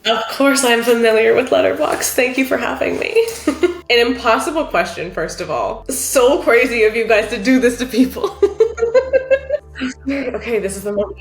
Of course I'm familiar with Letterboxd. Thank you for having me. An impossible question, first of all. So crazy of you guys to do this to people. Okay, this is the moment.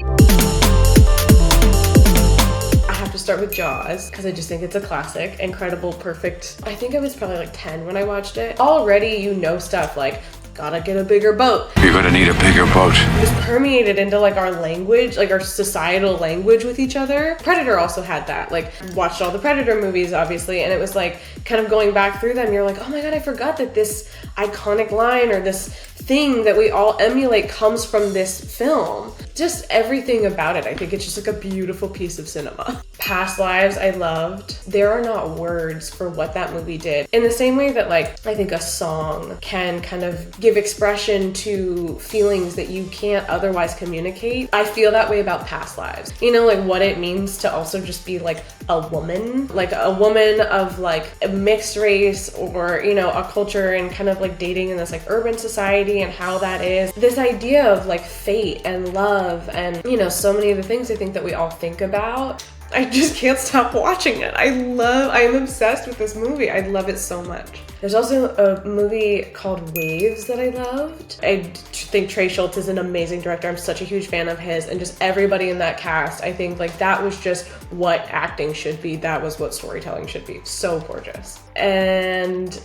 I have to start with Jaws, because I just think it's a classic. Incredible, perfect. I think I was probably like 10 when I watched it. Already you know stuff like, gotta get a bigger boat. You're gonna need a bigger boat. It was permeated into like our language, like our societal language with each other. Predator also had that. Like, watched all the Predator movies, obviously, and it was like kind of going back through them. You're like, oh my God, I forgot that this iconic line or this thing that we all emulate comes from this film. Just everything about it. I think it's just like a beautiful piece of cinema. Past Lives, I loved. There are not words for what that movie did. In the same way that like, I think a song can kind of give expression to feelings that you can't otherwise communicate. I feel that way about Past Lives. You know, like what it means to also just be like a woman of like a mixed race or, you know, a culture and kind of like dating in this like urban society and how that is. This idea of like fate and love and, you know, so many of the things I think that we all think about. I just can't stop watching it. I am obsessed with this movie. I love it so much. There's also a movie called Waves that I loved. I think Trey Schultz is an amazing director. I'm such a huge fan of his, and just everybody in that cast. I think like that was just what acting should be. That was what storytelling should be. So gorgeous. And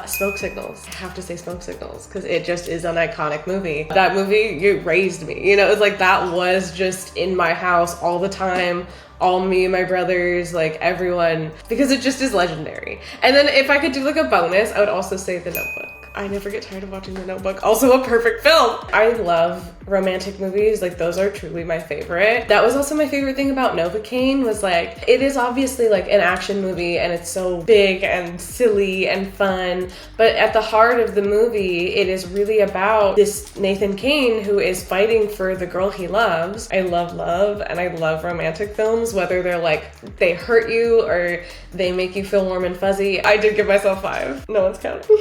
Smoke Signals. I have to say Smoke Signals because it just is an iconic movie. That movie, it raised me. You know, it's like that was just in my house all the time. All me and my brothers, like everyone, because it just is legendary. And then if I could do like a bonus, I would also say The Notebook. I never get tired of watching The Notebook. Also a perfect film. I love romantic movies. Like those are truly my favorite. That was also my favorite thing about Novocaine was like, it is obviously like an action movie and it's so big and silly and fun. But at the heart of the movie, it is really about this Nathan Kane who is fighting for the girl he loves. I love love and I love romantic films, whether they're like, they hurt you or they make you feel warm and fuzzy. I did give myself 5. No one's counting.